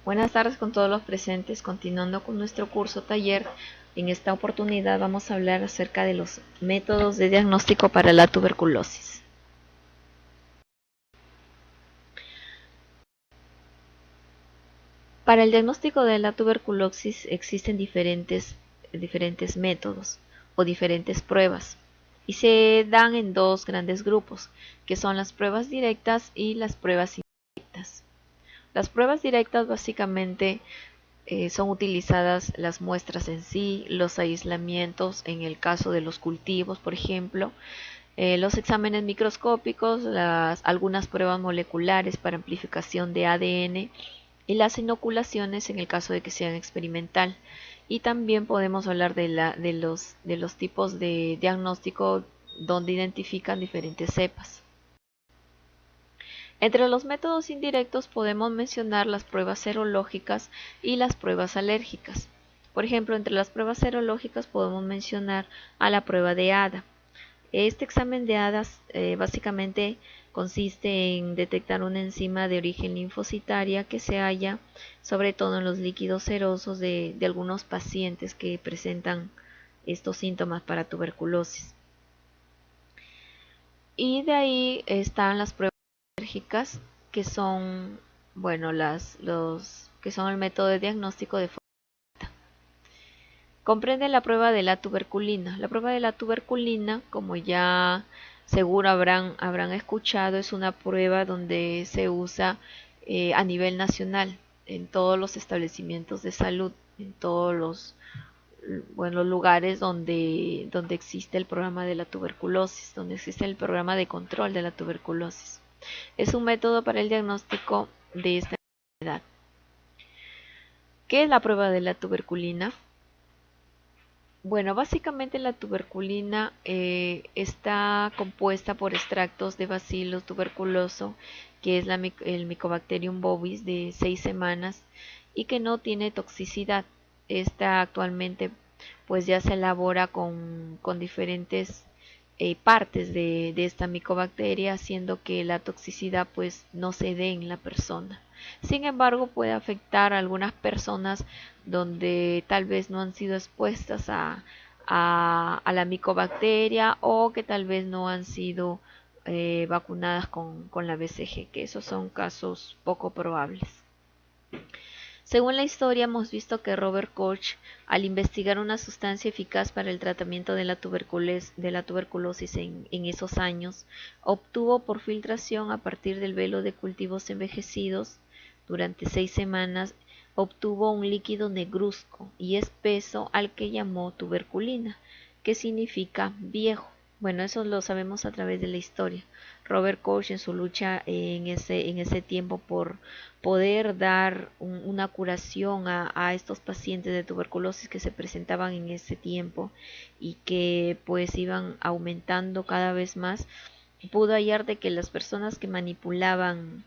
Buenas tardes con todos los presentes, continuando con nuestro curso taller. En esta oportunidad vamos a hablar acerca de los métodos de diagnóstico para la tuberculosis. Para el diagnóstico de la tuberculosis existen diferentes métodos o diferentes pruebas y se dan en dos grandes grupos, que son las pruebas directas y las pruebas indirectas. Las pruebas directas básicamente son utilizadas las muestras en sí, los aislamientos en el caso de los cultivos, por ejemplo, los exámenes microscópicos, algunas pruebas moleculares para amplificación de ADN y las inoculaciones en el caso de que sean experimental. Y también podemos hablar de los tipos de diagnóstico donde identifican diferentes cepas. Entre los métodos indirectos podemos mencionar las pruebas serológicas y las pruebas alérgicas. Por ejemplo, entre las pruebas serológicas podemos mencionar a la prueba de ADA. Este examen de ADA básicamente consiste en detectar una enzima de origen linfocitaria que se halla sobre todo en los líquidos serosos de algunos pacientes que presentan estos síntomas para tuberculosis. Y de ahí están las pruebas alérgicas, que son, bueno, que son el método de diagnóstico de forma. Comprende la prueba de la tuberculina. La prueba de la tuberculina, como ya seguro habrán escuchado, es una prueba donde se usa a nivel nacional en todos los establecimientos de salud, en todos los lugares donde existe el programa de la tuberculosis, donde existe el programa de control de la tuberculosis. Es un método para el diagnóstico de esta enfermedad. ¿Qué es la prueba de la tuberculina? Bueno, básicamente la tuberculina está compuesta por extractos de bacillus tuberculoso, que es el Mycobacterium bovis de 6 semanas y que no tiene toxicidad. Esta actualmente pues ya se elabora con diferentes partes de esta micobacteria, haciendo que la toxicidad pues no se dé en la persona. Sin embargo, puede afectar a algunas personas donde tal vez no han sido expuestas a la micobacteria o que tal vez no han sido vacunadas con la BCG, que esos son casos poco probables. Según la historia, hemos visto que Robert Koch, al investigar una sustancia eficaz para el tratamiento de la tuberculosis en esos años, obtuvo por filtración a partir del velo de cultivos envejecidos durante 6 semanas, obtuvo un líquido negruzco y espeso al que llamó tuberculina, que significa viejo. Bueno, eso lo sabemos a través de la historia. Robert Koch en su lucha en ese tiempo por poder dar una curación a estos pacientes de tuberculosis que se presentaban en ese tiempo y que pues iban aumentando cada vez más, pudo hallar de que las personas que manipulaban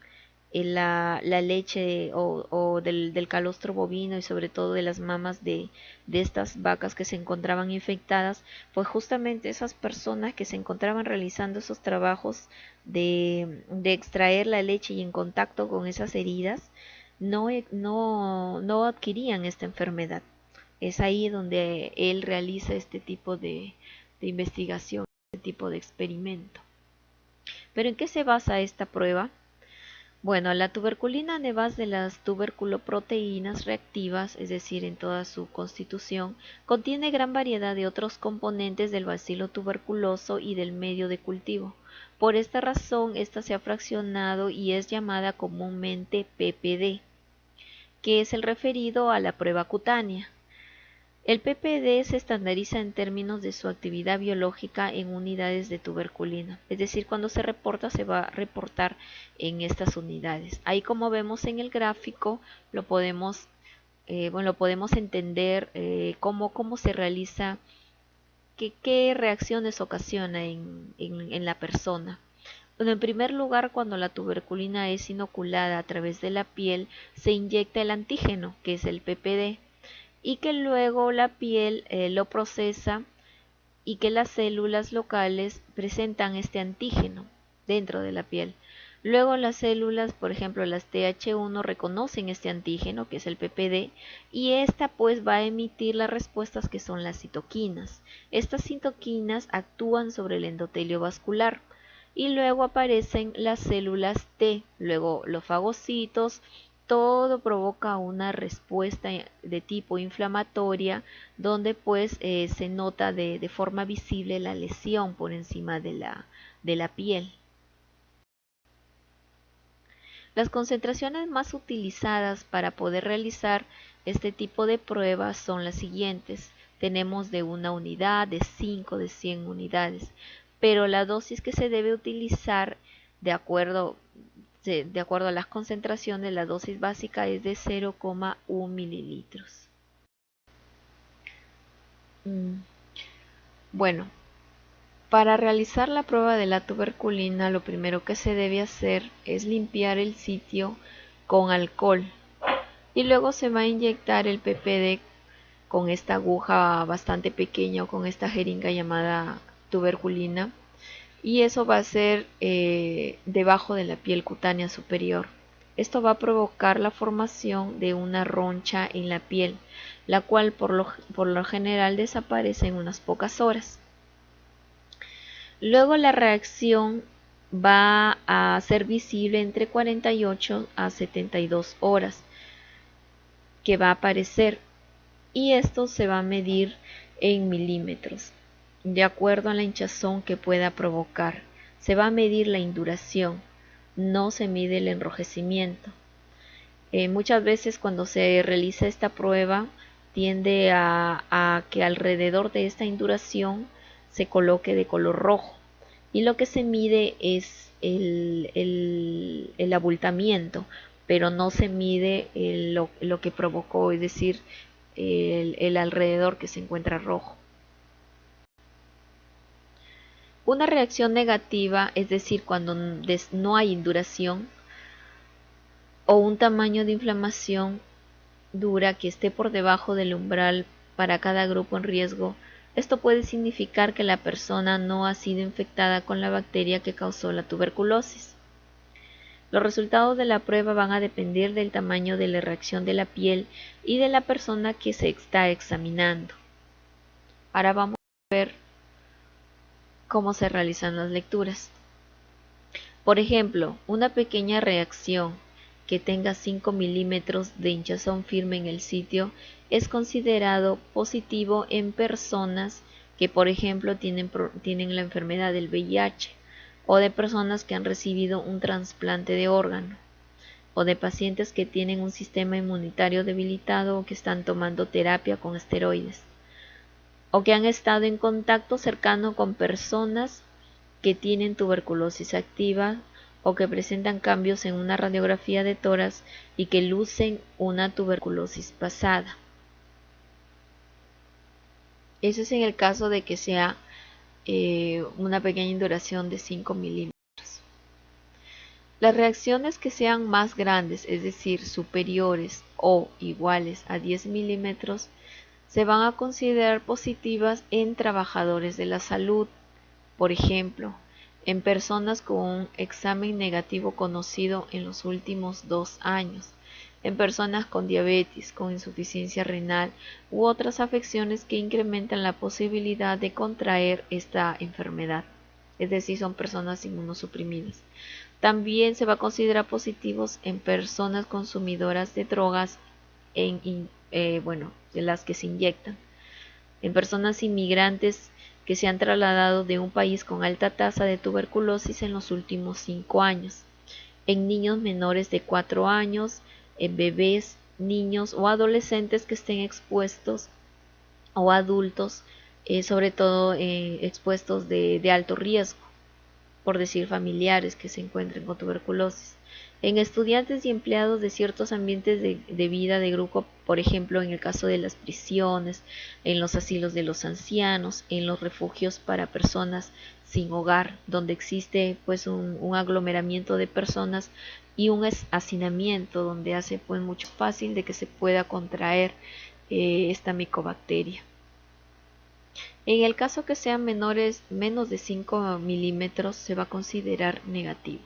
la leche o del calostro bovino y sobre todo de las mamas de estas vacas que se encontraban infectadas, pues justamente esas personas que se encontraban realizando esos trabajos de extraer la leche y en contacto con esas heridas, no adquirían esta enfermedad. Es ahí donde él realiza este tipo de investigación, este tipo de experimento. ¿Pero en qué se basa esta prueba? Bueno, la tuberculina nevas de las tuberculoproteínas reactivas, es decir, en toda su constitución, contiene gran variedad de otros componentes del bacilo tuberculoso y del medio de cultivo. Por esta razón, esta se ha fraccionado y es llamada comúnmente PPD, que es el referido a la prueba cutánea. El PPD se estandariza en términos de su actividad biológica en unidades de tuberculina, es decir, cuando se reporta se va a reportar en estas unidades. Ahí como vemos en el gráfico lo podemos entender cómo se realiza, qué reacciones ocasiona en la persona. Bueno, en primer lugar, cuando la tuberculina es inoculada a través de la piel, se inyecta el antígeno, que es el PPD, y que luego la piel lo procesa y que las células locales presentan este antígeno dentro de la piel. Luego las células, por ejemplo las TH1, reconocen este antígeno que es el PPD y esta pues va a emitir las respuestas que son las citoquinas. Estas citoquinas actúan sobre el endotelio vascular y luego aparecen las células T, luego los fagocitos. Todo provoca una respuesta de tipo inflamatoria donde pues se nota de forma visible la lesión por encima de la piel. Las concentraciones más utilizadas para poder realizar este tipo de pruebas son las siguientes. Tenemos de 1 unidad, de 5, de 100 unidades, pero la dosis que se debe utilizar de acuerdo a las concentraciones, la dosis básica es de 0,1 mililitros. Bueno, para realizar la prueba de la tuberculina, lo primero que se debe hacer es limpiar el sitio con alcohol y luego se va a inyectar el PPD con esta aguja bastante pequeña o con esta jeringa llamada tuberculina, y eso va a ser debajo de la piel cutánea superior. Esto va a provocar la formación de una roncha en la piel, la cual por lo general desaparece en unas pocas horas. Luego la reacción va a ser visible entre 48 a 72 horas que va a aparecer, y esto se va a medir en milímetros de acuerdo a la hinchazón que pueda provocar. Se va a medir la induración, no se mide el enrojecimiento. Muchas veces cuando se realiza esta prueba tiende a que alrededor de esta induración se coloque de color rojo, y lo que se mide es el abultamiento, pero no se mide lo que provocó, es decir, el alrededor que se encuentra rojo. Una reacción negativa, es decir, cuando no hay induración o un tamaño de inflamación dura que esté por debajo del umbral para cada grupo en riesgo, esto puede significar que la persona no ha sido infectada con la bacteria que causó la tuberculosis. Los resultados de la prueba van a depender del tamaño de la reacción de la piel y de la persona que se está examinando. Ahora vamos a ver cómo se realizan las lecturas. Por ejemplo, una pequeña reacción que tenga 5 milímetros de hinchazón firme en el sitio es considerado positivo en personas que, por ejemplo, tienen la enfermedad del VIH, o de personas que han recibido un trasplante de órgano, o de pacientes que tienen un sistema inmunitario debilitado o que están tomando terapia con esteroides, o que han estado en contacto cercano con personas que tienen tuberculosis activa o que presentan cambios en una radiografía de tórax y que lucen una tuberculosis pasada. Eso es en el caso de que sea una pequeña induración de 5 milímetros. Las reacciones que sean más grandes, es decir, superiores o iguales a 10 milímetros, se van a considerar positivas en trabajadores de la salud, por ejemplo, en personas con un examen negativo conocido en los últimos 2 años, en personas con diabetes, con insuficiencia renal u otras afecciones que incrementan la posibilidad de contraer esta enfermedad, es decir, son personas inmunosuprimidas. También se va a considerar positivos en personas consumidoras de drogas, de las que se inyectan, en personas inmigrantes que se han trasladado de un país con alta tasa de tuberculosis en los últimos 5 años, en niños menores de 4 años, en bebés, niños o adolescentes que estén expuestos, o adultos, sobre todo expuestos de alto riesgo, por decir familiares que se encuentren con tuberculosis, en estudiantes y empleados de ciertos ambientes de vida de grupo, por ejemplo en el caso de las prisiones, en los asilos de los ancianos, en los refugios para personas sin hogar, donde existe pues un aglomeramiento de personas y un hacinamiento donde hace pues mucho fácil de que se pueda contraer esta micobacteria. En el caso que sean menos de 5 milímetros se va a considerar negativo.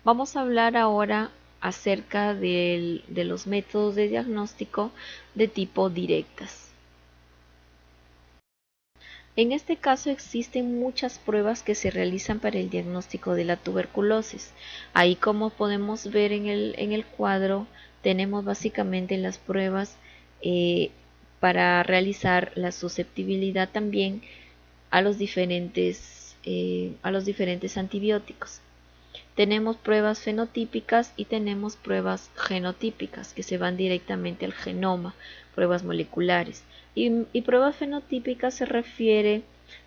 Vamos a hablar ahora acerca de los métodos de diagnóstico de tipo directas. En este caso existen muchas pruebas que se realizan para el diagnóstico de la tuberculosis. Ahí, como podemos ver en el cuadro, tenemos básicamente las pruebas para realizar la susceptibilidad también a los diferentes antibióticos. Tenemos pruebas fenotípicas y tenemos pruebas genotípicas que se van directamente al genoma, pruebas moleculares. Y pruebas fenotípicas se refiere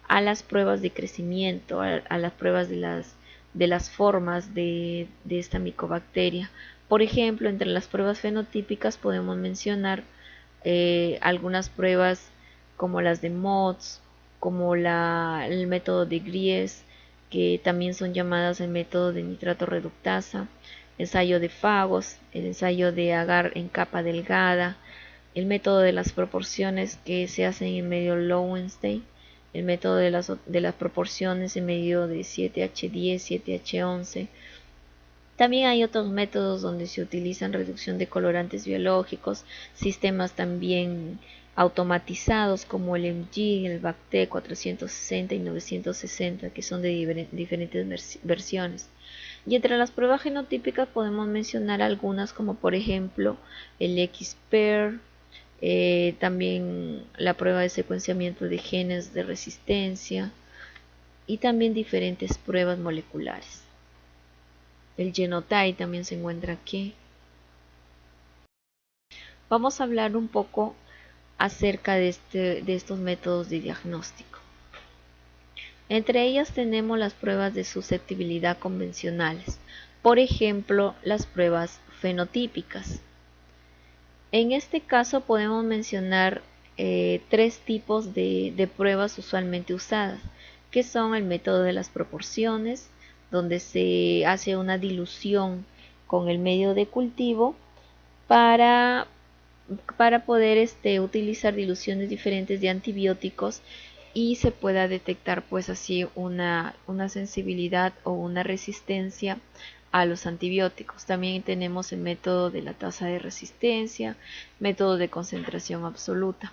a las pruebas de crecimiento, a las pruebas de las formas de esta micobacteria. Por ejemplo, entre las pruebas fenotípicas podemos mencionar algunas pruebas como las de MOTS, como el método de Gries, que también son llamadas el método de nitrato reductasa, ensayo de Fagos, el ensayo de agar en capa delgada, el método de las proporciones que se hacen en medio Lowenstein, el método de las proporciones en medio de 7H10, 7H11. También hay otros métodos donde se utilizan reducción de colorantes biológicos, sistemas también automatizados como el MG, el BACT 460 y 960, que son de diferentes versiones. Y entre las pruebas genotípicas podemos mencionar algunas como por ejemplo el XPER, también la prueba de secuenciamiento de genes de resistencia y también diferentes pruebas moleculares. El Genotype también se encuentra aquí. Vamos a hablar un poco acerca de estos métodos de diagnóstico. Entre ellas tenemos las pruebas de susceptibilidad convencionales, por ejemplo, las pruebas fenotípicas. En este caso podemos mencionar tres tipos de pruebas usualmente usadas, que son el método de las proporciones, donde se hace una dilución con el medio de cultivo para poder utilizar diluciones diferentes de antibióticos y se pueda detectar pues así una sensibilidad o una resistencia a los antibióticos. También tenemos el método de la tasa de resistencia, método de concentración absoluta.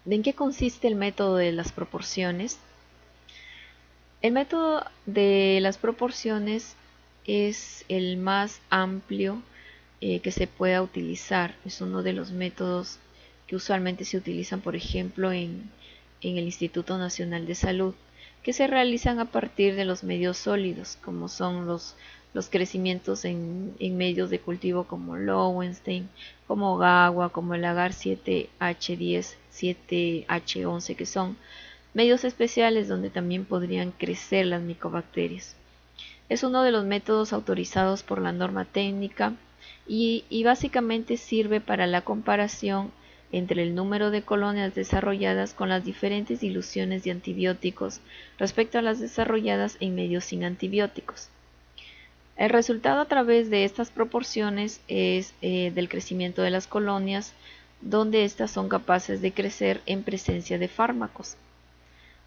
¿En qué consiste el método de las proporciones? El método de las proporciones es el más amplio que se pueda utilizar. Es uno de los métodos que usualmente se utilizan, por ejemplo, en el Instituto Nacional de Salud, que se realizan a partir de los medios sólidos, como son los crecimientos en medios de cultivo como Lowenstein, como Gawa, como el agar 7H10, 7H11, que son medios especiales donde también podrían crecer las micobacterias. Es uno de los métodos autorizados por la norma técnica y básicamente sirve para la comparación entre el número de colonias desarrolladas con las diferentes diluciones de antibióticos respecto a las desarrolladas en medios sin antibióticos. El resultado a través de estas proporciones es del crecimiento de las colonias, donde éstas son capaces de crecer en presencia de fármacos.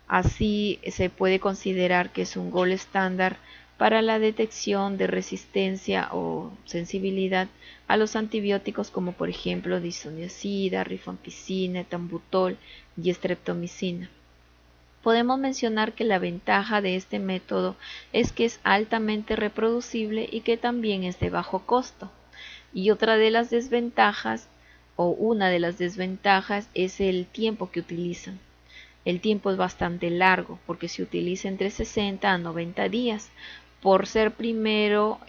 Así se puede considerar que es un gold estándar para la detección de resistencia o sensibilidad a los antibióticos como por ejemplo isoniazida, rifampicina, etambutol y streptomicina. Podemos mencionar que la ventaja de este método es que es altamente reproducible y que también es de bajo costo. Y otra de las desventajas, o una de las desventajas, es el tiempo que utilizan. El tiempo es bastante largo porque se utiliza entre 60 a 90 días por ser primero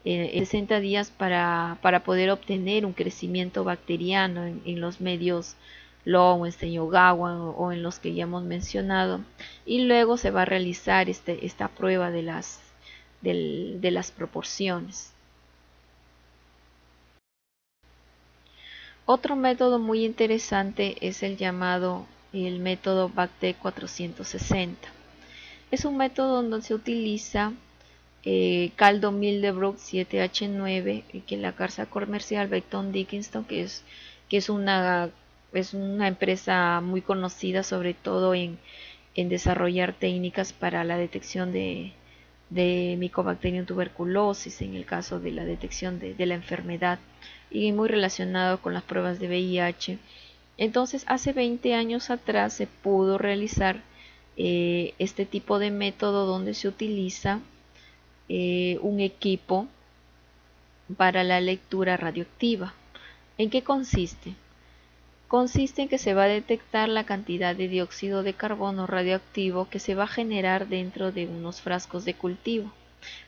60 días para poder obtener un crecimiento bacteriano en los medios Lowenstein o Gawa o en los que ya hemos mencionado, y luego se va a realizar esta prueba de las proporciones. Otro método muy interesante es el método BACT 460. Es un método donde se utiliza caldo Mildebrook 7H9, que la casa comercial Becton Dickinson, que es una empresa muy conocida sobre todo en en desarrollar técnicas para la detección de Mycobacterium tuberculosis, en el caso de la detección de la enfermedad, y muy relacionado con las pruebas de VIH. Entonces, hace 20 años atrás se pudo realizar este tipo de método donde se utiliza un equipo para la lectura radioactiva. ¿En qué consiste? Consiste en que se va a detectar la cantidad de dióxido de carbono radioactivo que se va a generar dentro de unos frascos de cultivo.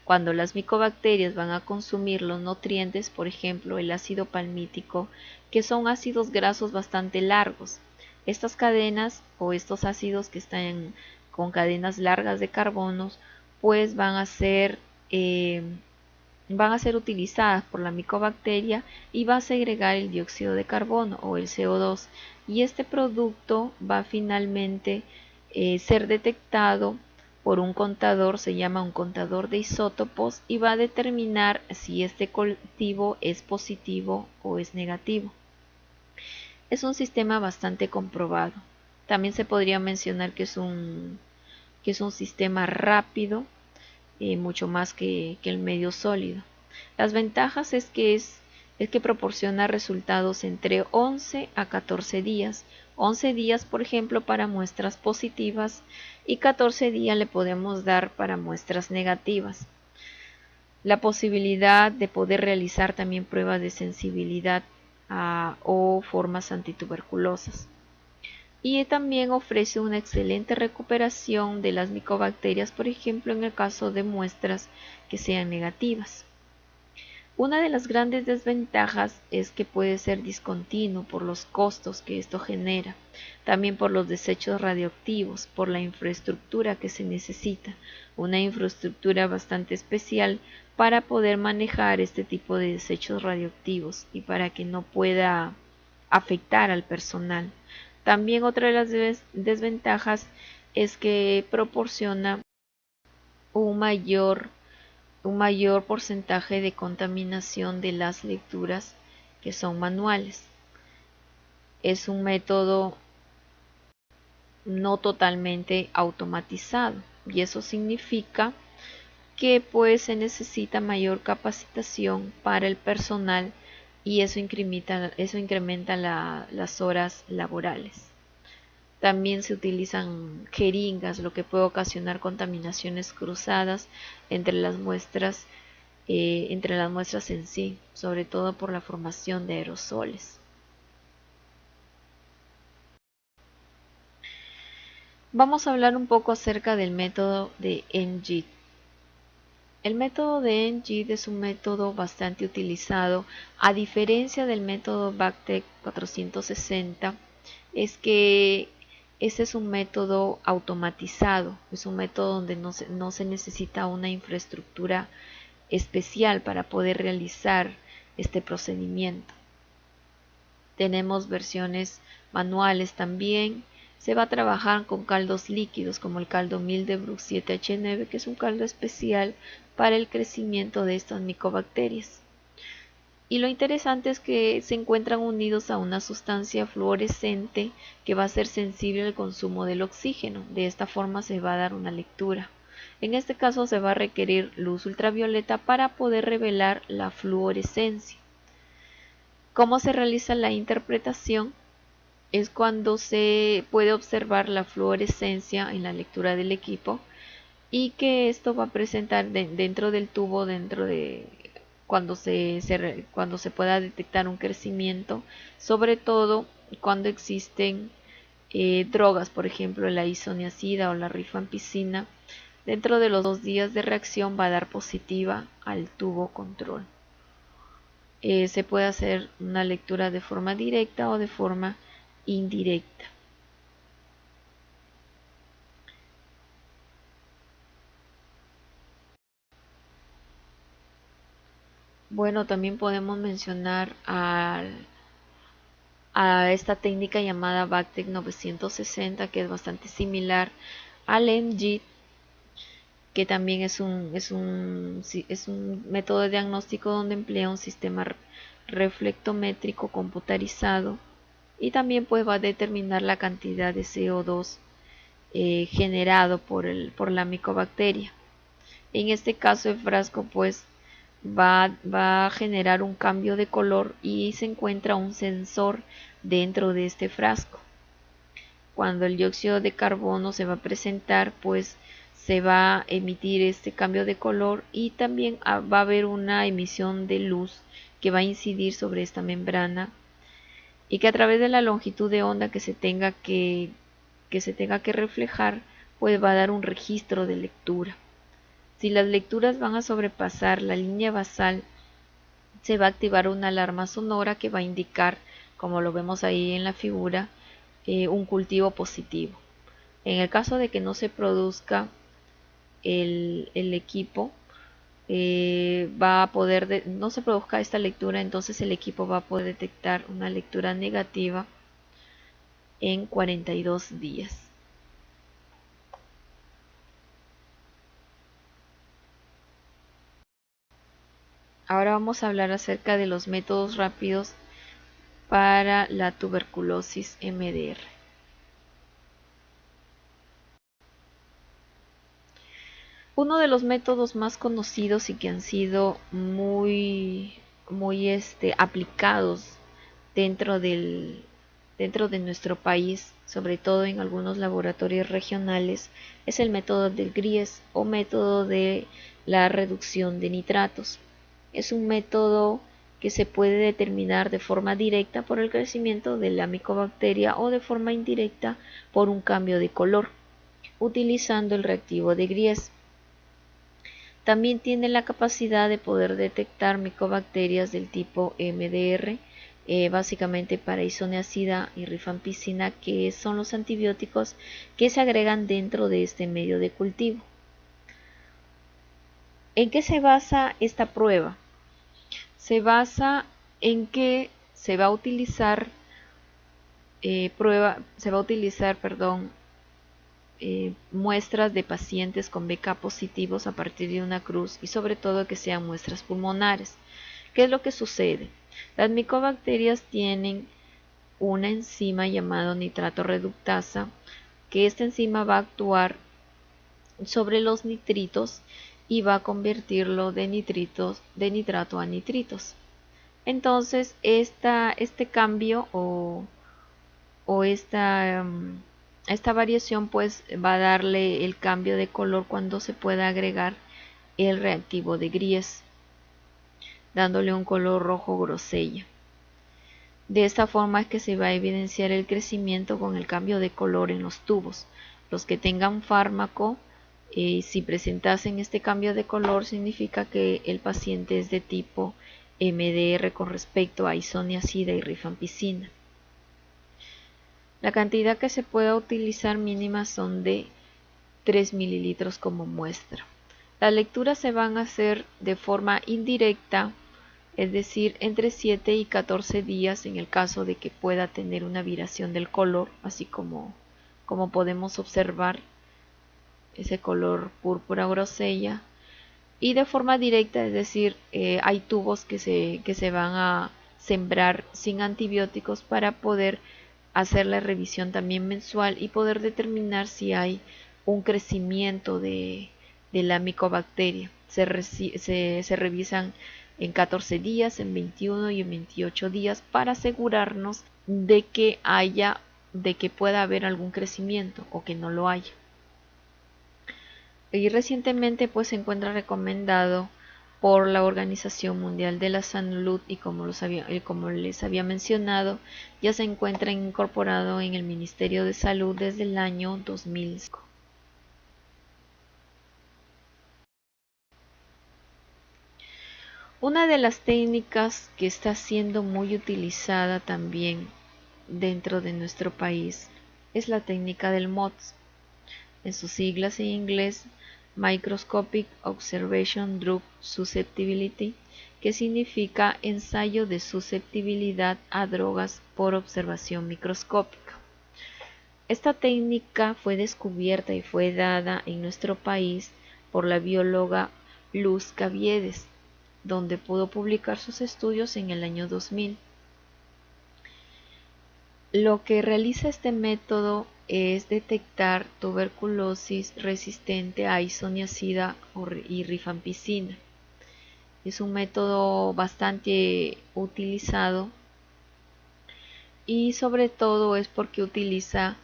Cuando las micobacterias van a consumir los nutrientes, por ejemplo el ácido palmítico, que son ácidos grasos bastante largos. Estas cadenas o estos ácidos que están con cadenas largas de carbonos, pues van a ser utilizadas por la micobacteria y va a segregar el dióxido de carbono o el CO2, y este producto va a finalmente ser detectado por un contador, se llama un contador de isótopos, y va a determinar si este cultivo es positivo o es negativo. Es un sistema bastante comprobado. También se podría mencionar que es un sistema rápido, mucho más que el medio sólido. Las ventajas es que proporciona resultados entre 11 a 14 días. 11 días, por ejemplo, para muestras positivas, y 14 días le podemos dar para muestras negativas. La posibilidad de poder realizar también pruebas de sensibilidad o formas antituberculosas. Y también ofrece una excelente recuperación de las micobacterias, por ejemplo, en el caso de muestras que sean negativas. Una de las grandes desventajas es que puede ser discontinuo por los costos que esto genera, también por los desechos radioactivos, por la infraestructura que se necesita, una infraestructura bastante especial para poder manejar este tipo de desechos radioactivos y para que no pueda afectar al personal. También otra de las desventajas es que proporciona un mayor porcentaje de contaminación de las lecturas que son manuales. Es un método no totalmente automatizado, y eso significa que pues se necesita mayor capacitación para el personal, y eso incrementa las horas laborales. También se utilizan jeringas, lo que puede ocasionar contaminaciones cruzadas entre las muestras en sí, sobre todo por la formación de aerosoles. Vamos a hablar un poco acerca del método de NGIT. El método de NGIT es un método bastante utilizado, a diferencia del método BACTEC 460, es que este es un método automatizado, es un método donde no se necesita una infraestructura especial para poder realizar este procedimiento. Tenemos versiones manuales también. Se va a trabajar con caldos líquidos como el caldo Mildebrück 7H9, que es un caldo especial para el crecimiento de estas micobacterias. Y lo interesante es que se encuentran unidos a una sustancia fluorescente que va a ser sensible al consumo del oxígeno. De esta forma se va a dar una lectura. En este caso se va a requerir luz ultravioleta para poder revelar la fluorescencia. ¿Cómo se realiza la interpretación? Es cuando se puede observar la fluorescencia en la lectura del equipo, y que esto va a presentar dentro del tubo, cuando se pueda detectar un crecimiento, sobre todo cuando existen drogas, por ejemplo la isoniazida o la rifampicina. Dentro de los 2 días de reacción va a dar positiva al tubo control. Se puede hacer una lectura de forma directa o de forma indirecta. Bueno, también podemos mencionar a esta técnica llamada BACTEC 960, que es bastante similar al NGIT, que también es un método de diagnóstico donde emplea un sistema reflectométrico computarizado, y también pues va a determinar la cantidad de CO2 generado por la micobacteria. En este caso el frasco pues va a generar un cambio de color y se encuentra un sensor dentro de este frasco. Cuando el dióxido de carbono se va a presentar, pues se va a emitir este cambio de color y también va a haber una emisión de luz que va a incidir sobre esta membrana y que a través de la longitud de onda que se tenga que reflejar, pues va a dar un registro de lectura. Si las lecturas van a sobrepasar la línea basal, se va a activar una alarma sonora que va a indicar, como lo vemos ahí en la figura, un cultivo positivo. En el caso de que no se produzca el equipo, no se produzca esta lectura, entonces el equipo va a poder detectar una lectura negativa en 42 días. Ahora vamos a hablar acerca de los métodos rápidos para la tuberculosis MDR. Uno de los métodos más conocidos y que han sido muy aplicados dentro de nuestro país, sobre todo en algunos laboratorios regionales, es el método del GRIES o método de la reducción de nitratos. Es un método que se puede determinar de forma directa por el crecimiento de la micobacteria o de forma indirecta por un cambio de color, utilizando el reactivo de Gries. También tiene la capacidad de poder detectar micobacterias del tipo MDR, básicamente para isoniazida y rifampicina, que son los antibióticos que se agregan dentro de este medio de cultivo. ¿En qué se basa esta prueba? Se basa en que se va a utilizar muestras de pacientes con BK positivos a partir de una cruz y sobre todo que sean muestras pulmonares. ¿Qué es lo que sucede? Las micobacterias tienen una enzima llamada nitrato reductasa, que esta enzima va a actuar sobre los nitritos y va a convertirlo de nitrato a nitritos. Entonces este cambio o esta variación pues va a darle el cambio de color cuando se pueda agregar el reactivo de Gries, dándole un color rojo grosella. De esta forma es que se va a evidenciar el crecimiento con el cambio de color en los tubos. Los que tengan fármaco, si presentasen este cambio de color, significa que el paciente es de tipo MDR con respecto a isoniazida y rifampicina. La cantidad que se pueda utilizar mínima son de 3 mililitros como muestra. Las lecturas se van a hacer de forma indirecta, es decir, entre 7 y 14 días en el caso de que pueda tener una viración del color, así como podemos observar ese color púrpura grosella, y de forma directa, es decir, hay tubos que se van a sembrar sin antibióticos para poder hacer la revisión también mensual y poder determinar si hay un crecimiento de la micobacteria. Se revisan en 14 días, en 21 y en 28 días para asegurarnos de que pueda haber algún crecimiento o que no lo haya. Y recientemente pues se encuentra recomendado por la Organización Mundial de la Salud y como les había mencionado, ya se encuentra incorporado en el Ministerio de Salud desde el año 2005. Una de las técnicas que está siendo muy utilizada también dentro de nuestro país es la técnica del MOTS, en sus siglas en inglés Microscopic Observation Drug Susceptibility, que significa ensayo de susceptibilidad a drogas por observación microscópica. Esta técnica fue descubierta y fue dada en nuestro país por la bióloga Luz Caviedes, donde pudo publicar sus estudios en el año 2000. Lo que realiza este método es detectar tuberculosis resistente a isoniazida y rifampicina. Es un método bastante utilizado y sobre todo es porque utiliza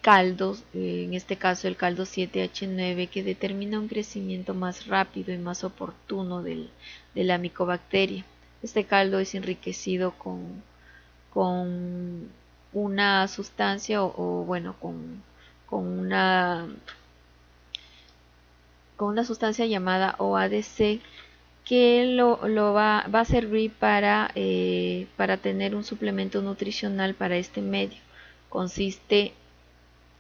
caldos, en este caso el caldo 7H9, que determina un crecimiento más rápido y más oportuno de la micobacteria. Este caldo es enriquecido con una sustancia o bueno, con una, con una sustancia llamada OADC que va a servir para tener un suplemento nutricional para este medio. Consiste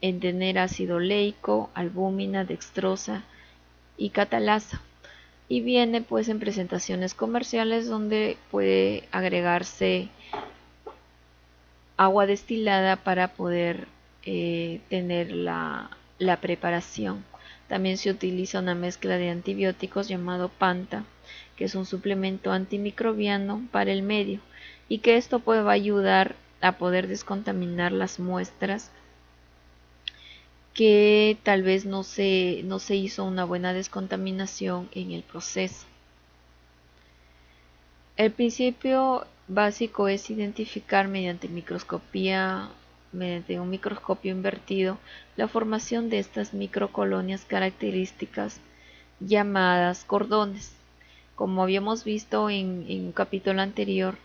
en tener ácido leico, albúmina, dextrosa y catalasa. Y viene pues en presentaciones comerciales donde puede agregarse agua destilada para poder tener la preparación. También se utiliza una mezcla de antibióticos llamado Panta, que es un suplemento antimicrobiano para el medio y que esto va a ayudar a poder descontaminar las muestras que tal vez no se hizo una buena descontaminación en el proceso. El principio básico es identificar mediante un microscopio invertido, la formación de estas microcolonias características llamadas cordones. Como habíamos visto en un capítulo anterior,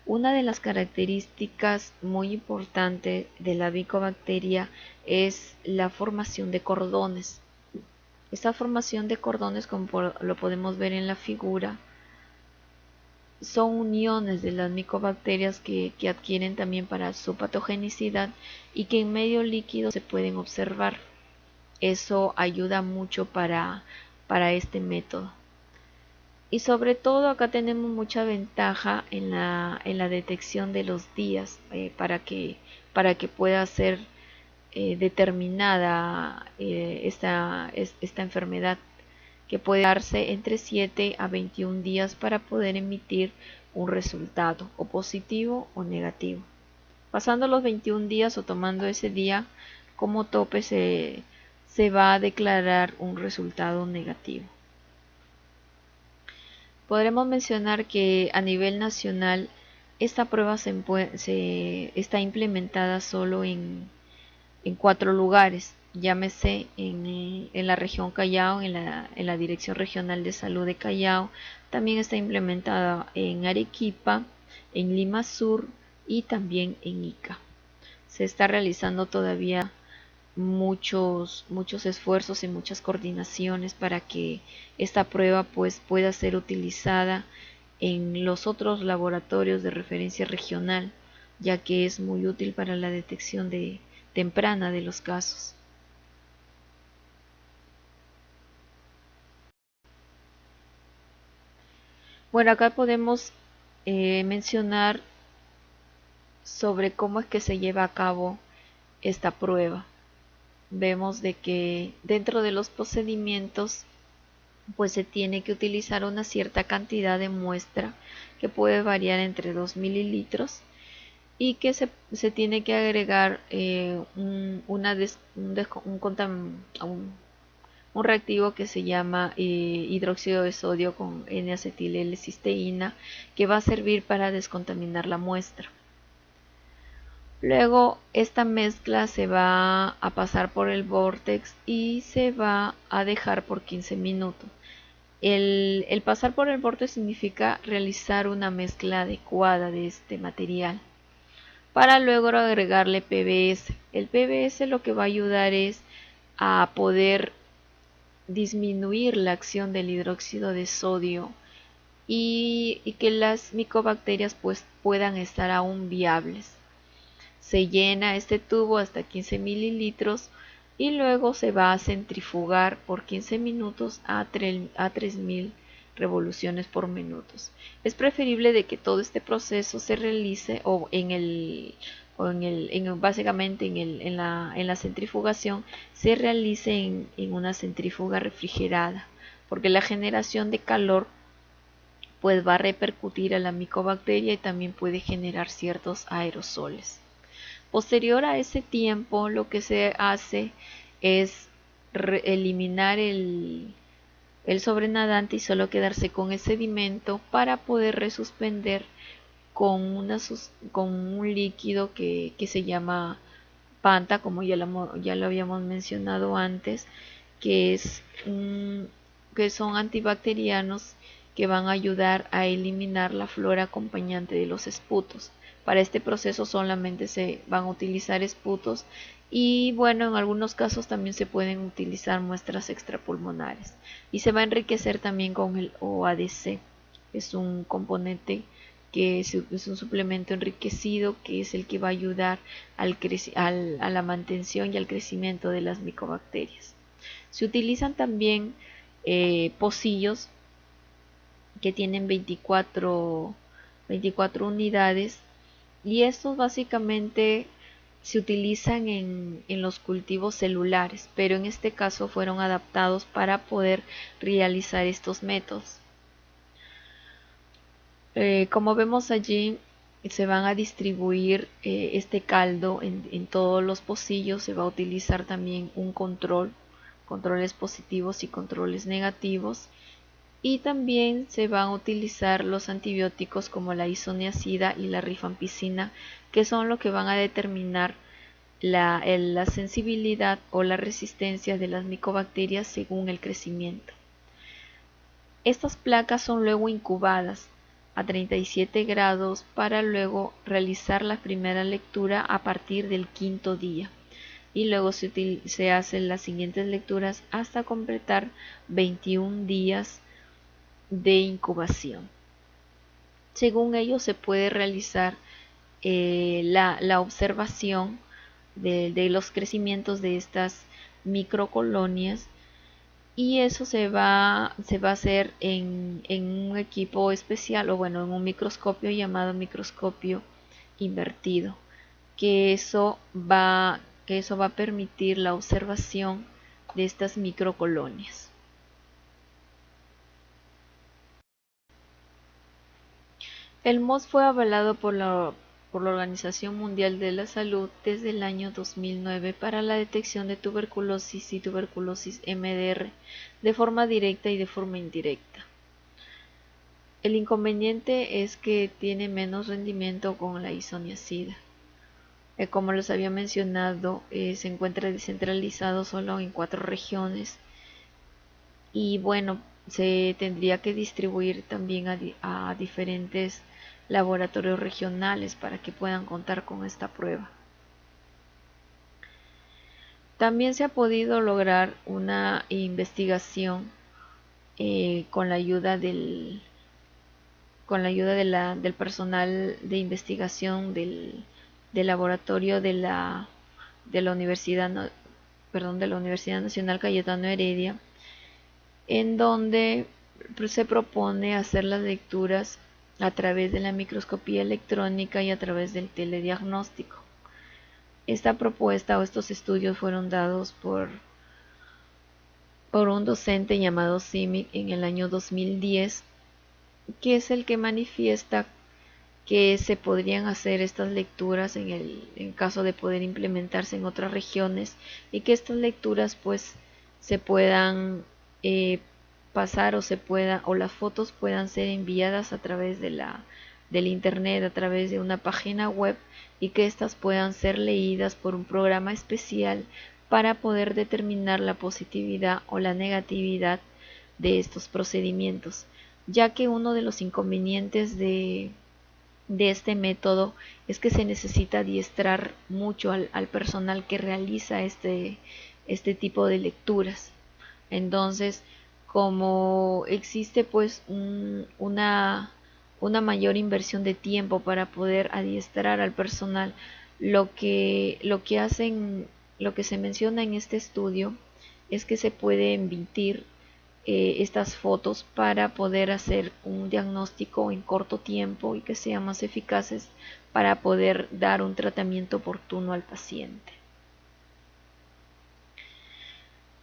una de las características muy importantes de la micobacteria es la formación de cordones. Esta formación de cordones, como lo podemos ver en la figura, son uniones de las micobacterias que adquieren también para su patogenicidad y que en medio líquido se pueden observar. Eso ayuda mucho para este método. Y sobre todo acá tenemos mucha ventaja en la detección de los días para que pueda ser determinada esta enfermedad, que puede darse entre 7 a 21 días para poder emitir un resultado o positivo o negativo. Pasando los 21 días o tomando ese día como tope se va a declarar un resultado negativo. Podremos mencionar que a nivel nacional esta prueba está implementada solo en 4 lugares, llámese en la región Callao, en la Dirección Regional de Salud de Callao, también está implementada en Arequipa, en Lima Sur y también en Ica. Se está realizando todavía muchos esfuerzos y muchas coordinaciones para que esta prueba pues pueda ser utilizada en los otros laboratorios de referencia regional, ya que es muy útil para la detección temprana de los casos. Bueno, acá podemos mencionar sobre cómo es que se lleva a cabo esta prueba. Vemos de que dentro de los procedimientos pues se tiene que utilizar una cierta cantidad de muestra que puede variar entre 2 mililitros y que se tiene que agregar un reactivo que se llama hidróxido de sodio con N-acetil-L-cisteína, que va a servir para descontaminar la muestra. Luego esta mezcla se va a pasar por el vórtex y se va a dejar por 15 minutos. El pasar por el vórtex significa realizar una mezcla adecuada de este material para luego agregarle PBS. El PBS lo que va a ayudar es a poder disminuir la acción del hidróxido de sodio y que las micobacterias pues puedan estar aún viables. Se llena este tubo hasta 15 mililitros y luego se va a centrifugar por 15 minutos a 3000 revoluciones por minuto. Es preferible de que todo este proceso se realice básicamente en la centrifugación se realice en una centrífuga refrigerada, porque la generación de calor pues va a repercutir a la micobacteria y también puede generar ciertos aerosoles. Posterior a ese tiempo, lo que se hace es eliminar el sobrenadante y solo quedarse con el sedimento para poder resuspender con un líquido que se llama Panta, como ya lo habíamos mencionado antes, que es que son antibacterianos que van a ayudar a eliminar la flora acompañante de los esputos. Para este proceso solamente se van a utilizar esputos y bueno, en algunos casos también se pueden utilizar muestras extrapulmonares y se va a enriquecer también con el OADC. Es un componente que es un suplemento enriquecido que es el que va a ayudar a la mantención y al crecimiento de las micobacterias. Se utilizan también pocillos que tienen 24 unidades y estos básicamente se utilizan en los cultivos celulares, pero en este caso fueron adaptados para poder realizar estos métodos. Como vemos allí, se van a distribuir este caldo en todos los pocillos. Se va a utilizar también un controles positivos y controles negativos. Y también se van a utilizar los antibióticos como la isoniazida y la rifampicina, que son lo que van a determinar la sensibilidad o la resistencia de las micobacterias según el crecimiento. Estas placas son luego incubadas a 37 grados para luego realizar la primera lectura a partir del quinto día y luego se hacen las siguientes lecturas hasta completar 21 días de incubación. Según ello se puede realizar la observación de los crecimientos de estas microcolonias y eso se va a hacer en un equipo especial o bueno en un microscopio llamado microscopio invertido, que eso va a permitir la observación de estas microcolonias. El MOS fue avalado por la Organización Mundial de la Salud desde el año 2009 para la detección de tuberculosis y tuberculosis MDR de forma directa y de forma indirecta. El inconveniente es que tiene menos rendimiento con la isoniazida. Como les había mencionado, se encuentra descentralizado solo en 4 regiones y bueno, se tendría que distribuir también a diferentes laboratorios regionales para que puedan contar con esta prueba. También se ha podido lograr una investigación con la ayuda del personal de investigación del laboratorio de la Universidad Nacional Cayetano Heredia, en donde se propone hacer las lecturas a través de la microscopía electrónica y a través del telediagnóstico. Esta propuesta o estos estudios fueron dados por un docente llamado Simic en el año 2010, que es el que manifiesta que se podrían hacer estas lecturas en caso de poder implementarse en otras regiones y que estas lecturas pues se puedan pasar o las fotos puedan ser enviadas a través del internet, a través de una página web y que éstas puedan ser leídas por un programa especial para poder determinar la positividad o la negatividad de estos procedimientos, ya que uno de los inconvenientes de este método es que se necesita adiestrar mucho al personal que realiza este tipo de lecturas. Entonces, como existe pues una mayor inversión de tiempo para poder adiestrar al personal, lo que se menciona en este estudio es que se puede emitir estas fotos para poder hacer un diagnóstico en corto tiempo y que sean más eficaces para poder dar un tratamiento oportuno al paciente.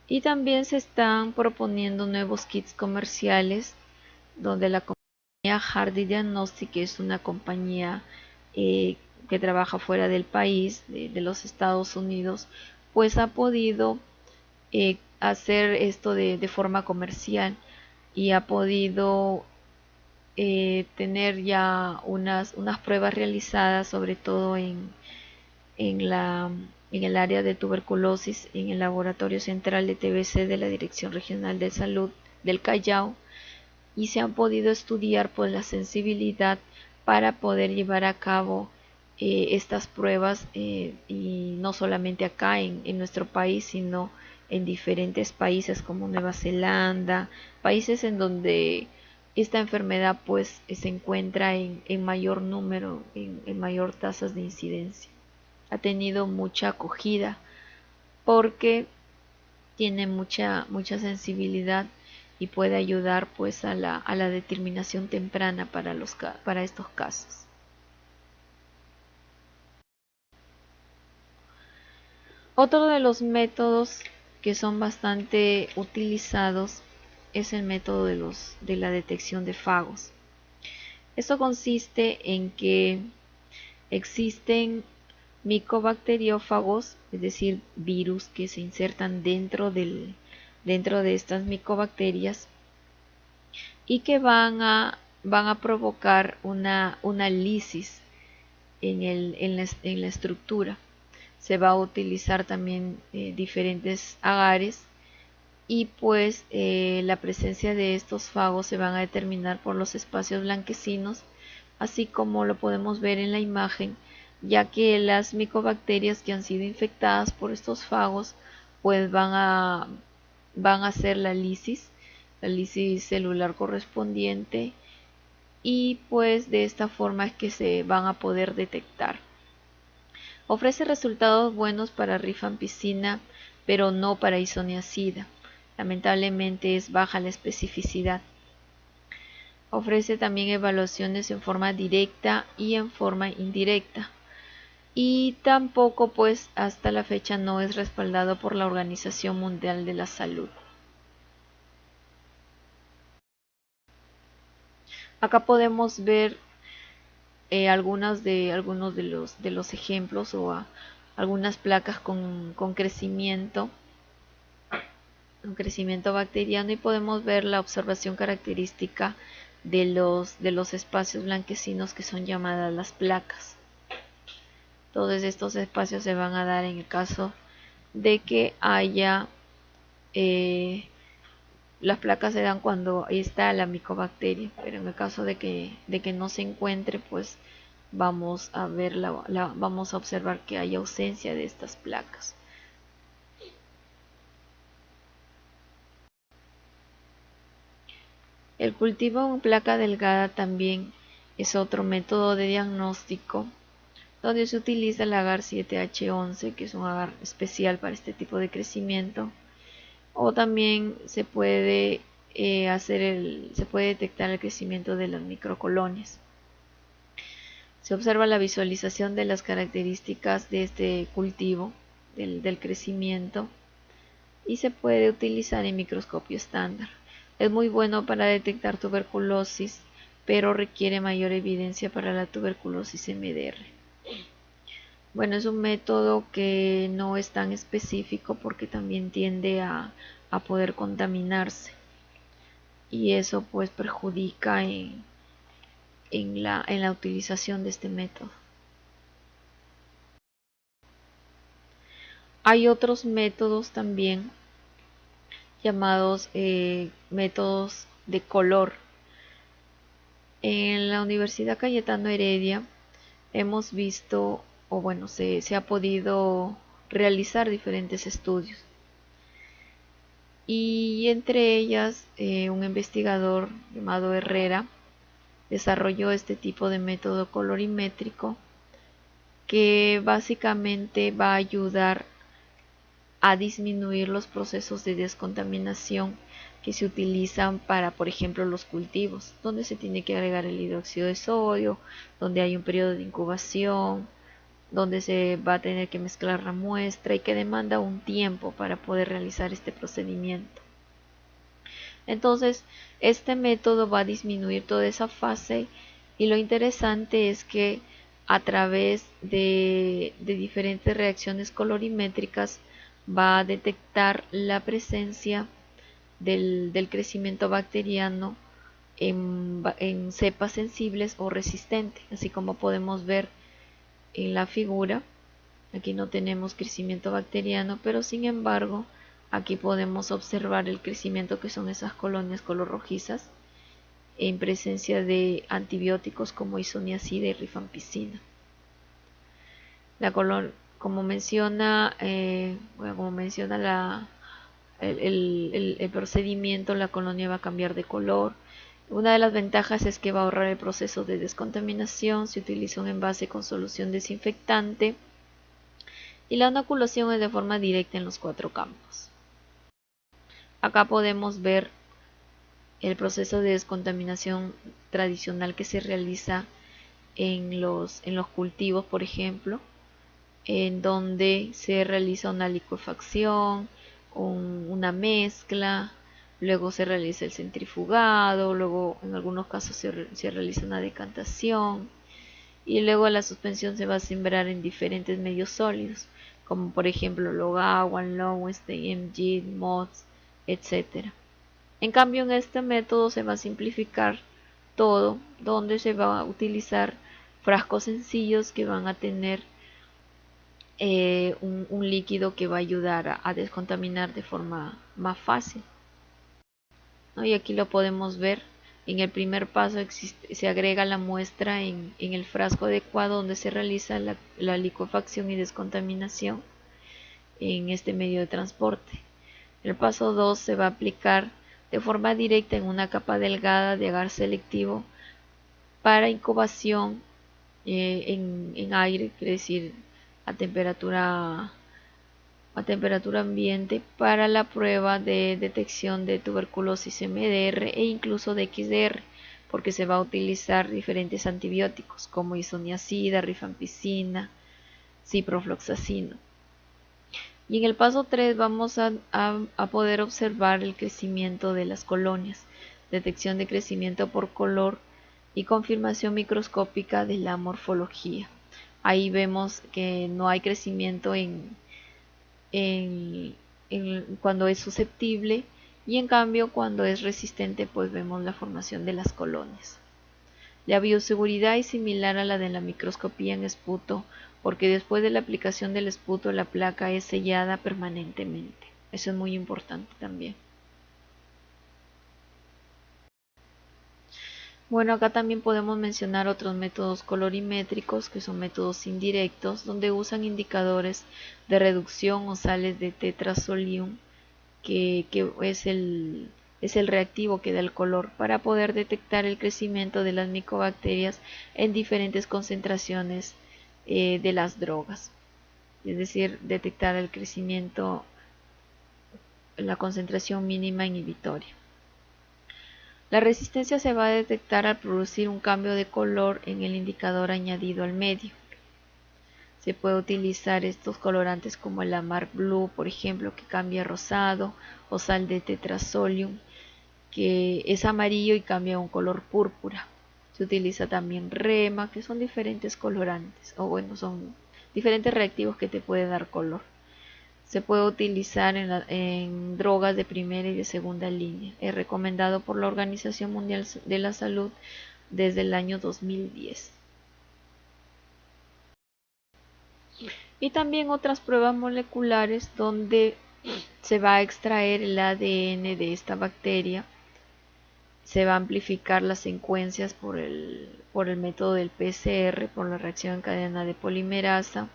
Y también se están proponiendo nuevos kits comerciales donde la compañía Hardy Diagnostic, que es una compañía que trabaja fuera del país, de los Estados Unidos, pues ha podido hacer esto de forma comercial y ha podido tener ya unas pruebas realizadas, sobre todo en, la, en el área de tuberculosis, en el Laboratorio Central de TBC de la Dirección Regional de Salud del Callao, y se han podido estudiar pues la sensibilidad para poder llevar a cabo estas pruebas y no solamente acá en nuestro país, sino en diferentes países como Nueva Zelanda, países en donde esta enfermedad pues se encuentra en mayor número, en mayor tasas de incidencia. Ha tenido mucha acogida porque tiene mucha sensibilidad y puede ayudar pues a la determinación temprana para estos casos. Otro de los métodos que son bastante utilizados es el método de la detección de fagos. Esto consiste en que existen micobacteriófagos, es decir, virus que se insertan dentro de estas micobacterias y que van a provocar una lisis en la estructura. Se va a utilizar también diferentes agares y pues la presencia de estos fagos se van a determinar por los espacios blanquecinos, así como lo podemos ver en la imagen, ya que las micobacterias que han sido infectadas por estos fagos pues van a hacer la lisis celular correspondiente, y pues de esta forma es que se van a poder detectar. Ofrece resultados buenos para rifampicina, pero no para isoniazida. Lamentablemente es baja la especificidad. Ofrece también evaluaciones en forma directa y en forma indirecta. Y tampoco pues hasta la fecha no es respaldado por la Organización Mundial de la Salud. Acá podemos ver algunos de los ejemplos o algunas placas con crecimiento bacteriano, y podemos ver la observación característica de los espacios blanquecinos que son llamadas las placas. Todos estos espacios se van a dar en el caso de que haya las placas se dan cuando está la micobacteria, pero en el caso de que no se encuentre, pues vamos a ver vamos a observar que hay ausencia de estas placas. El cultivo en placa delgada también es otro método de diagnóstico donde se utiliza el agar 7H11, que es un agar especial para este tipo de crecimiento, o también se puede se puede detectar el crecimiento de las microcolonias. Se observa la visualización de las características de este cultivo, del crecimiento, y se puede utilizar en microscopio estándar. Es muy bueno para detectar tuberculosis, pero requiere mayor evidencia para la tuberculosis MDR. Bueno, es un método que no es tan específico porque también tiende a poder contaminarse, y eso pues perjudica en la utilización de este método. Hay otros métodos también llamados métodos de color. En la Universidad Cayetano Heredia hemos visto, o bueno, se ha podido realizar diferentes estudios, y entre ellas un investigador llamado Herrera desarrolló este tipo de método colorimétrico que básicamente va a ayudar a disminuir los procesos de descontaminación que se utilizan para, por ejemplo, los cultivos, donde se tiene que agregar el hidróxido de sodio, donde hay un periodo de incubación, donde se va a tener que mezclar la muestra y que demanda un tiempo para poder realizar este procedimiento. Entonces, este método va a disminuir toda esa fase, y lo interesante es que a través de diferentes reacciones colorimétricas va a detectar la presencia del crecimiento bacteriano en cepas sensibles o resistentes, así como podemos ver en la figura. Aquí no tenemos crecimiento bacteriano, pero sin embargo aquí podemos observar el crecimiento que son esas colonias color rojizas en presencia de antibióticos como isoniazida y rifampicina. Como menciona, el procedimiento, la colonia va a cambiar de color. Una de las ventajas es que va a ahorrar el proceso de descontaminación. Se utiliza un envase con solución desinfectante y la inoculación es de forma directa en los 4 campos. Acá podemos ver el proceso de descontaminación tradicional que se realiza en los cultivos, por ejemplo, en donde se realiza una licuefacción, una mezcla, luego se realiza el centrifugado, luego en algunos casos se realiza una decantación y luego la suspensión se va a sembrar en diferentes medios sólidos, como por ejemplo Logawan, Lowenstein, MG, Mods, etc. En cambio, en este método se va a simplificar todo, donde se va a utilizar frascos sencillos que van a tener un líquido que va a ayudar a descontaminar de forma más fácil, ¿no? Y aquí lo podemos ver. En el primer paso se agrega la muestra en el frasco adecuado donde se realiza la licuefacción y descontaminación en este medio de transporte. El paso 2 se va a aplicar de forma directa en una capa delgada de agar selectivo para incubación en aire, quiere decir a temperatura ambiente, para la prueba de detección de tuberculosis MDR e incluso de XDR, porque se va a utilizar diferentes antibióticos como isoniazida, rifampicina, ciprofloxacino. Y en el paso 3 vamos a poder observar el crecimiento de las colonias, detección de crecimiento por color y confirmación microscópica de la morfología. Ahí vemos que no hay crecimiento cuando es susceptible, y en cambio cuando es resistente pues vemos la formación de las colonias. La bioseguridad es similar a la de la microscopía en esputo, porque después de la aplicación del esputo la placa es sellada permanentemente. Eso es muy importante también. Bueno, acá también podemos mencionar otros métodos colorimétricos que son métodos indirectos, donde usan indicadores de reducción o sales de tetrazolium, que es el reactivo que da el color, para poder detectar el crecimiento de las micobacterias en diferentes concentraciones de las drogas. Es decir, detectar el crecimiento, la concentración mínima inhibitoria. La resistencia se va a detectar al producir un cambio de color en el indicador añadido al medio. Se puede utilizar estos colorantes como el Amar Blue, por ejemplo, que cambia a rosado, o sal de tetrazolium, que es amarillo y cambia a un color púrpura. Se utiliza también Rema, que son diferentes colorantes, o bueno, son diferentes reactivos que te pueden dar color. Se puede utilizar en drogas de primera y de segunda línea. Es recomendado por la Organización Mundial de la Salud desde el año 2010. Y también otras pruebas moleculares donde se va a extraer el ADN de esta bacteria. Se va a amplificar las secuencias por el método del PCR, por la reacción en cadena de polimerasa,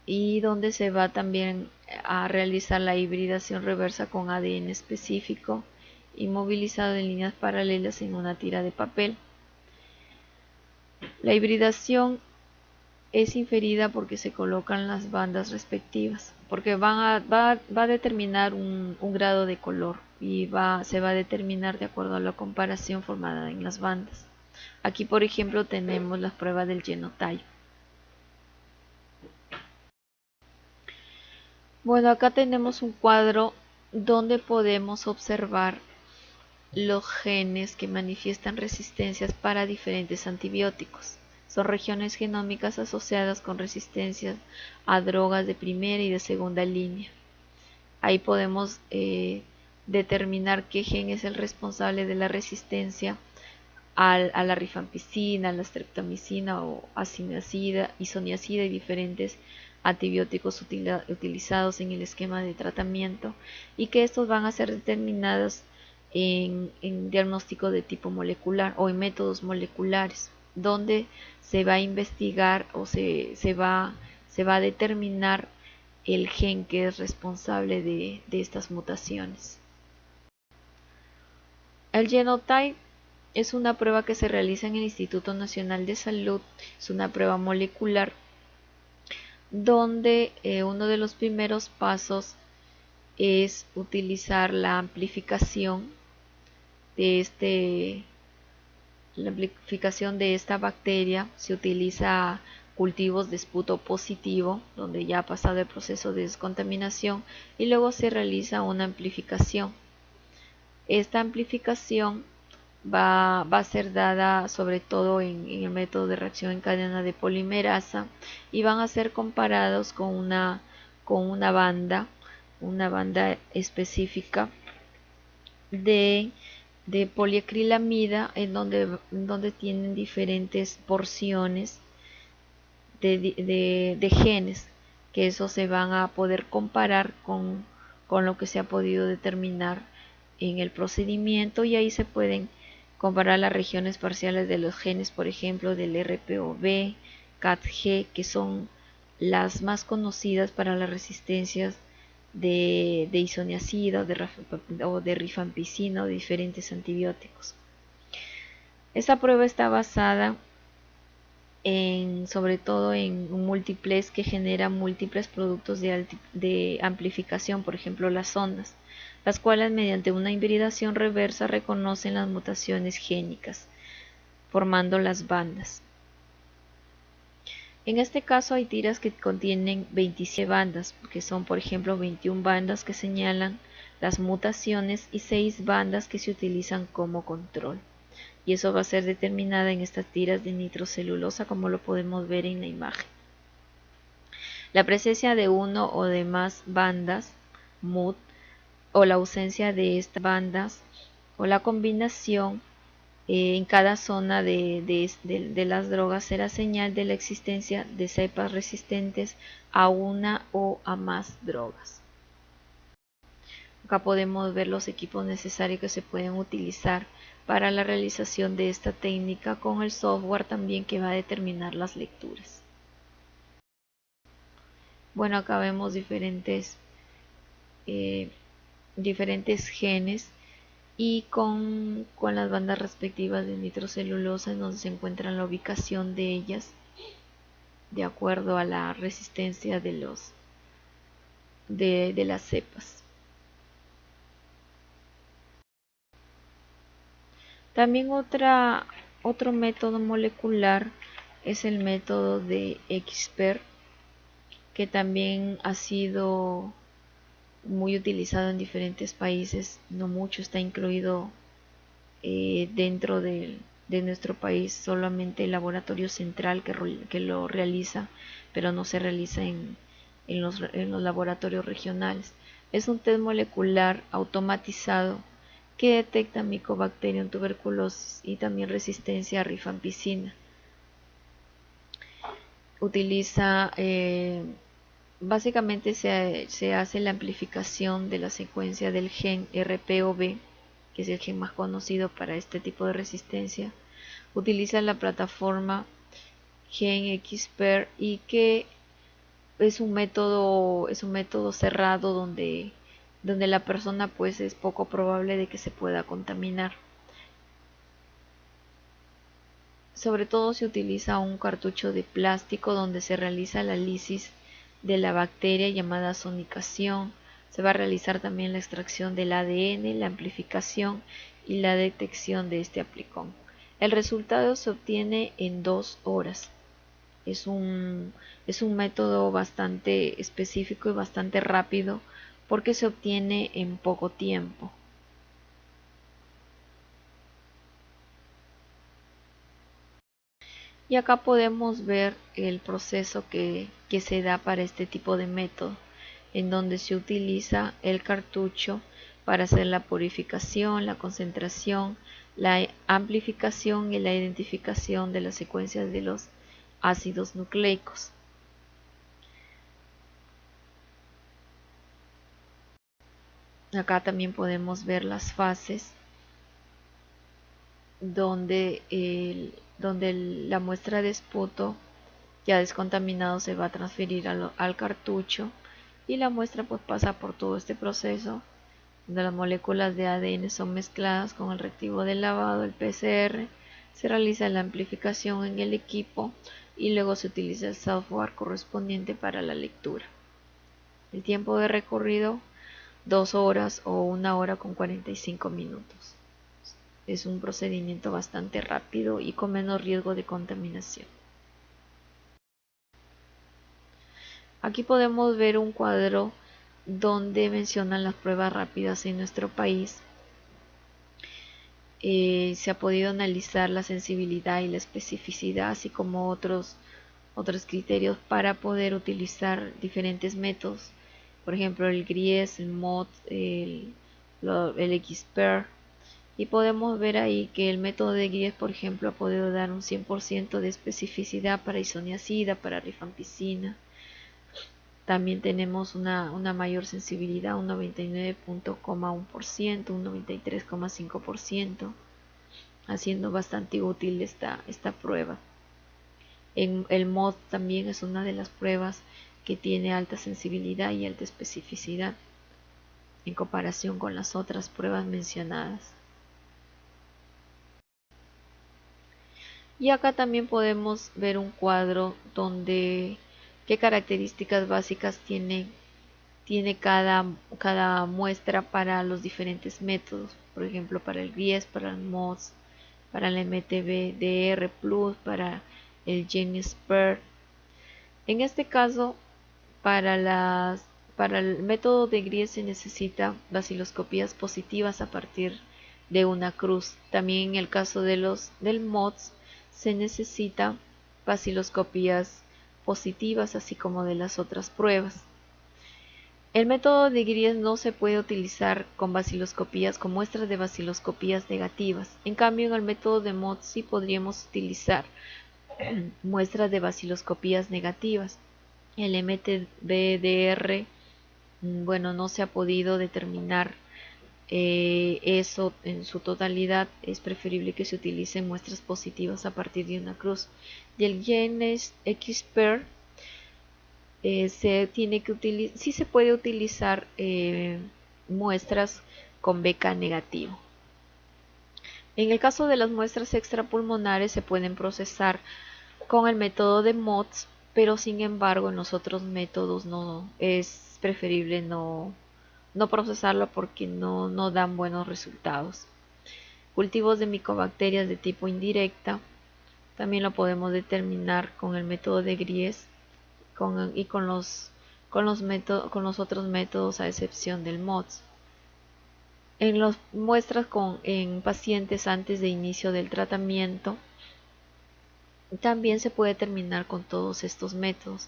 y donde se va también a realizar la hibridación reversa con ADN específico inmovilizado en líneas paralelas en una tira de papel. La hibridación es inferida porque se colocan las bandas respectivas, porque va a determinar un grado de color y se va a determinar de acuerdo a la comparación formada en las bandas. Aquí, por ejemplo, tenemos las pruebas del genotype. Bueno, acá tenemos un cuadro donde podemos observar los genes que manifiestan resistencias para diferentes antibióticos. Son regiones genómicas asociadas con resistencias a drogas de primera y de segunda línea. Ahí podemos determinar qué gen es el responsable de la resistencia a la rifampicina, a la streptomicina o acinacida, isoniazida y diferentes antibióticos utilizados en el esquema de tratamiento, y que estos van a ser determinados en diagnóstico de tipo molecular o en métodos moleculares, donde se va a investigar o se va a determinar el gen que es responsable de estas mutaciones. El genotype es una prueba que se realiza en el Instituto Nacional de Salud, es una prueba molecular donde uno de los primeros pasos es utilizar la amplificación de esta bacteria. Se utiliza cultivos de esputo positivo, donde ya ha pasado el proceso de descontaminación, y luego se realiza una amplificación. Esta amplificación va a ser dada sobre todo en el método de reacción en cadena de polimerasa, y van a ser comparados con una banda específica de poliacrilamida, en donde tienen diferentes porciones de genes, que eso se van a poder comparar con lo que se ha podido determinar en el procedimiento, y ahí se pueden comparar las regiones parciales de los genes, por ejemplo, del RPOB, CATG, que son las más conocidas para las resistencias de isoniazida o de rifampicina o de diferentes antibióticos. Esta prueba está basada sobre todo en un múltiplex que genera múltiples productos de amplificación, por ejemplo las ondas, las cuales mediante una hibridación reversa reconocen las mutaciones génicas, formando las bandas. En este caso hay tiras que contienen 27 bandas, que son por ejemplo 21 bandas que señalan las mutaciones y 6 bandas que se utilizan como control. Y eso va a ser determinada en estas tiras de nitrocelulosa, como lo podemos ver en la imagen. La presencia de uno o de más bandas, MUD, o la ausencia de estas bandas, o la combinación en cada zona de las drogas, será señal de la existencia de cepas resistentes a una o a más drogas. Acá podemos ver los equipos necesarios que se pueden utilizar para la realización de esta técnica, con el software también que va a determinar las lecturas. Bueno, acá vemos diferentes genes, y con las bandas respectivas de nitrocelulosa, en donde se encuentra la ubicación de ellas de acuerdo a la resistencia de las cepas. También otro método molecular es el método de ExPERT, que también ha sido muy utilizado en diferentes países. No mucho está incluido dentro de nuestro país, solamente el laboratorio central que lo realiza, pero no se realiza en los laboratorios regionales. Es un test molecular automatizado que detecta Mycobacterium tuberculosis y también resistencia a rifampicina. Utiliza, básicamente se hace la amplificación de la secuencia del gen RPOB, que es el gen más conocido para este tipo de resistencia. Utiliza la plataforma GenExpert, y que es un método cerrado donde la persona pues es poco probable de que se pueda contaminar. Sobre todo se utiliza un cartucho de plástico donde se realiza la lisis de la bacteria llamada sonicación. Se va a realizar también la extracción del ADN, la amplificación y la detección de este aplicón. El resultado se obtiene en 2 horas. Es un método bastante específico y bastante rápido, porque se obtiene en poco tiempo. Y acá podemos ver el proceso que se da para este tipo de método, en donde se utiliza el cartucho para hacer la purificación, la concentración, la amplificación y la identificación de las secuencias de los ácidos nucleicos. Acá también podemos ver las fases donde, la muestra de esputo ya descontaminado se va a transferir al cartucho, y la muestra pues pasa por todo este proceso donde las moléculas de ADN son mezcladas con el reactivo de lavado, el PCR, se realiza la amplificación en el equipo y luego se utiliza el software correspondiente para la lectura. El tiempo de recorrido 2 horas o 1 hora con 45 minutos. Es un procedimiento bastante rápido y con menos riesgo de contaminación. Aquí podemos ver un cuadro donde mencionan las pruebas rápidas en nuestro país. Se ha podido analizar la sensibilidad y la especificidad, así como otros criterios para poder utilizar diferentes métodos. Por ejemplo, el GRIES, el MOD, el XPER. Y podemos ver ahí que el método de GRIES, por ejemplo, ha podido dar un 100% de especificidad para isoniazida, para rifampicina. También tenemos una mayor sensibilidad, un 99.1%, un 93,5%, haciendo bastante útil esta prueba. El MOD también es una de las pruebas que tiene alta sensibilidad y alta especificidad en comparación con las otras pruebas mencionadas. Y acá también podemos ver un cuadro donde qué características básicas tiene cada muestra para los diferentes métodos. Por ejemplo, para el GRIES, para el MODS, para el MTBDR+, para el GenSPER. En este caso, para el método de GRIES se necesita baciloscopías positivas a partir de una cruz. También en el caso del MODS se necesita baciloscopías positivas, así como de las otras pruebas. El método de GRIES no se puede utilizar con muestras de baciloscopías negativas. En cambio, en el método de MODS sí podríamos utilizar muestras de baciloscopías negativas. El MTBDR, bueno, no se ha podido determinar eso en su totalidad. Es preferible que se utilicen muestras positivas a partir de una cruz. Y el GenSPER sí se puede utilizar muestras con BK negativo. En el caso de las muestras extrapulmonares se pueden procesar con el método de MODS, pero sin embargo en los otros métodos no es preferible no procesarlo porque no dan buenos resultados. Cultivos de micobacterias de tipo indirecta también lo podemos determinar con el método de GRIES y con los otros métodos, a excepción del MODS. En las muestras en pacientes antes de inicio del tratamiento también se puede determinar con todos estos métodos.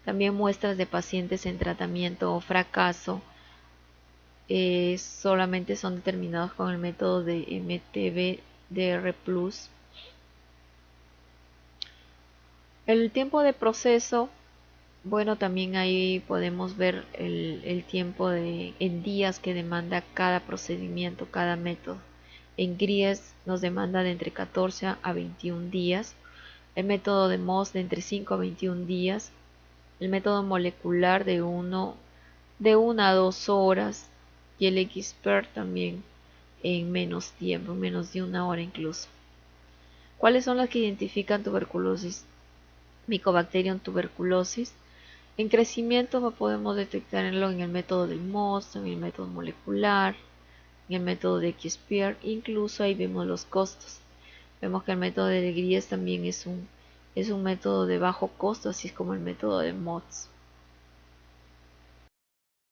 También muestras de pacientes en tratamiento o fracaso solamente son determinados con el método de MTBDR+. El tiempo de proceso, bueno, también ahí podemos ver el tiempo en días que demanda cada procedimiento, cada método. En GRIES nos demanda de entre 14 a 21 días, el método de MODS de entre 5 a 21 días, el método molecular de 1 a 2 horas, y el XPER también en menos tiempo, menos de 1 hora incluso. ¿Cuáles son las que identifican tuberculosis? Mycobacterium tuberculosis. En crecimiento podemos detectarlo en el método del MODS, en el método molecular, en el método de XPER. Incluso ahí vemos los costos. Vemos que el método de GRIES también es un método de bajo costo, así como el método de MODS.